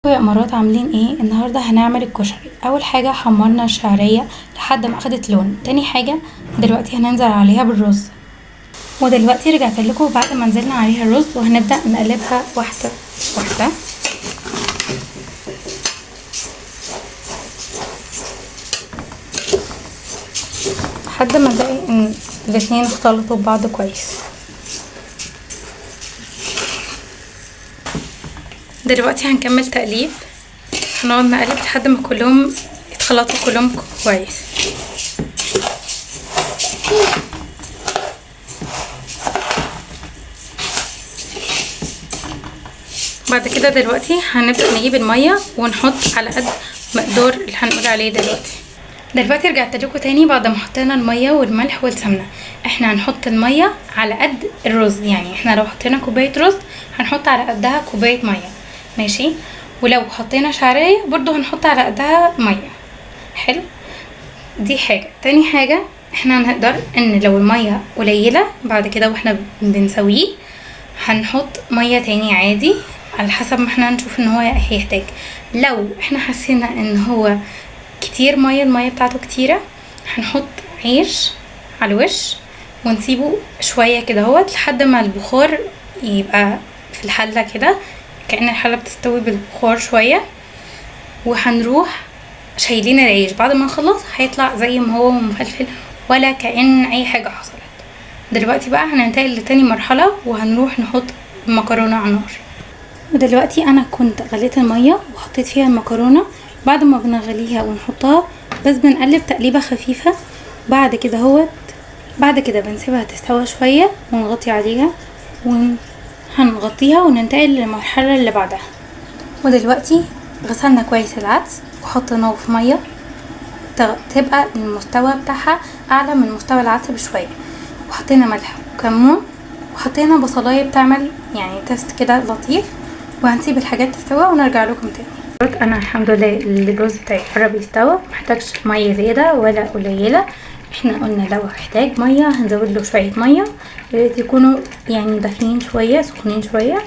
يا امارات عاملين ايه؟ النهارده هنعمل الكشري. اول حاجه حمرنا الشعريه لحد ما اخدت لون. تاني حاجه دلوقتي هننزل عليها بالرز. ودلوقتي رجعت لكم بعد ما نزلنا عليها الرز وهنبدا نقلبها واحده واحده لحد ما نلاقي ان الاتنين اختلطوا ببعض كويس. دلوقتي هنكمل تقليب، هنقعد نقلب لحد ما كلهم يتخلطوا كلهم كويس. بعد كده دلوقتي هنبدأ نجيب المية ونحط على قد مقدار اللي هنقول عليه. دلوقتي رجعت لكم تاني بعد ما حطينا المية والملح والسمنة. احنا هنحط المية على قد الرز، يعني احنا لو حطينا كوباية رز هنحط على قدها كوباية مية، ماشي؟ ولو حطينا شعرية برضو هنحط على قدها مية. حلو، دي حاجة. تاني حاجة احنا هنقدر ان لو المية قليلة بعد كده واحنا بنسويه هنحط مية تاني عادي على حسب ما احنا نشوف ان هو هيحتاج. لو احنا حسينا ان هو كتير المية بتاعته كتيرة هنحط عيش على الوش ونسيبه شوية كده اهوت لحد ما البخار يبقى في الحلة كده، كأن الحلة بتستوي بالبخار شوية. وهنروح شايلين العيش. بعد ما نخلص هيطلع زي ما هو مفلفل ولا كأن اي حاجة حصلت. دلوقتي بقى هننتقل لتاني مرحلة وهنروح نحط المكرونة على النار. ودلوقتي انا كنت غليت المية وحطيت فيها المكرونة. بعد ما بنغليها ونحطها بس بنقلب تقليبة خفيفة. بعد كده بنسيبها تستوى شوية ونغطي عليها هنغطيها وننتقل للمرحلة اللي بعدها. ودلوقتي غسلنا كويس العدس وحطيناه في مية تبقى المستوى بتاعها اعلى من مستوى العدس بشوية، وحطينا ملح وكمون وحطينا بصلاية بتعمل يعني تيست كده لطيف. وهنسيب الحاجات تستوى ونرجع لكم تاني. انا الحمد لله الرز بتاعي قرب يستوى، محتاجش ميه زياده ولا قليله. احنا قلنا لو احتاج ميه هنزود له شويه ميه، يكونوا يعني دافيين شويه سخنين شويه،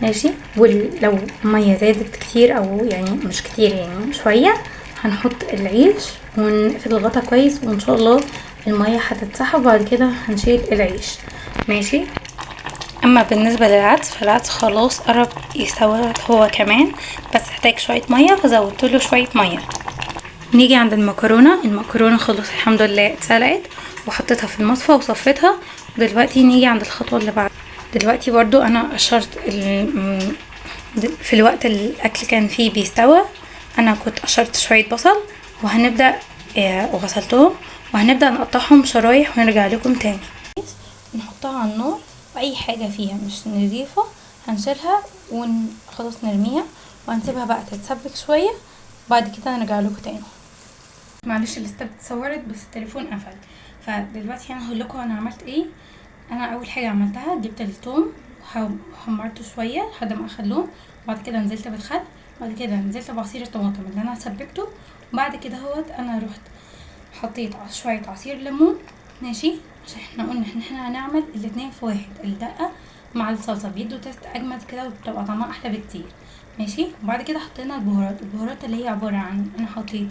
ماشي؟ ولو ميه زادت كتير او يعني مش كتير يعني شويه هنحط العيش ونقفل الغطا كويس وان شاء الله الميه هتتسحب. وبعد كده هنشيل العيش، ماشي؟ اما بالنسبه للعدس فالعدس خلاص قرب يستوى هو كمان، بس احتاج شويه ميه فزودت له شويه ميه. نيجي عند المكرونه خلاص الحمد لله اتسلقت وحطيتها في المصفى وصفيتها. ودلوقتي نيجي عند الخطوه اللي بعد. دلوقتي برضو انا قشرت في الوقت الاكل كان فيه بيستوى انا كنت قشرت شويه بصل وهنبدا وغسلتهم وهنبدا نقطعهم شرايح ونرجع لكم تاني. نحطها على النار واي حاجه فيها مش نضيفه هنشيلها وخلاص نرميها وهنسيبها بقى تتسبك شويه. بعد كده هنرجع لكم تاني. معلش الاستاب اتصورت بس التليفون قفل. فدلوقتي انا هقول لكم انا عملت ايه. انا اول حاجه عملتها جبت الثوم وحمرته شويه لحد ما اخد لون. بعد كده نزلت بالخل. بعد كده نزلت بعصير الطماطم اللي انا سبكته. وبعد كده انا رحت حطيت شويه عصير ليمون، ماشي؟ عشان احنا قلنا ان احنا هنعمل الاتنين في واحد، الدقه مع الصلصه بيدوا تيست اجمد كده وبتبقى طعمها احلى بكتير، ماشي؟ وبعد كده حطينا البهارات اللي هي عباره عن انا حطيت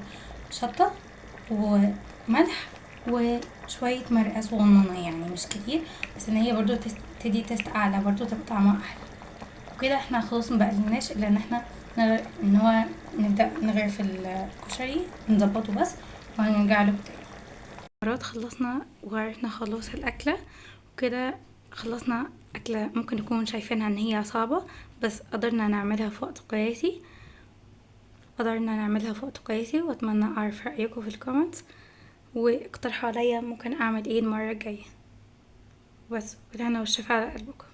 شطه وملح وشويه مرقه صغننه يعني مش كتير، بس ان هي برضو تدي تيست اعلى برضو تبقى طعمها احلى. وكده احنا خلاص مبقلناش الا ان احنا ان هو نبدا نغرف الكشري نظبطه بس وهنرجع له تاني. خلصنا وغرفنا خلاص الاكله وكده خلصنا اكله ممكن نكون شايفينها ان هي صعبه بس قدرنا نعملها في وقت قياسي. واتمنى اعرف رايكم في الكومنتس واقترحوا عليا ممكن اعمل ايه المره الجايه. بس بالهنا والشفا على قلبكم.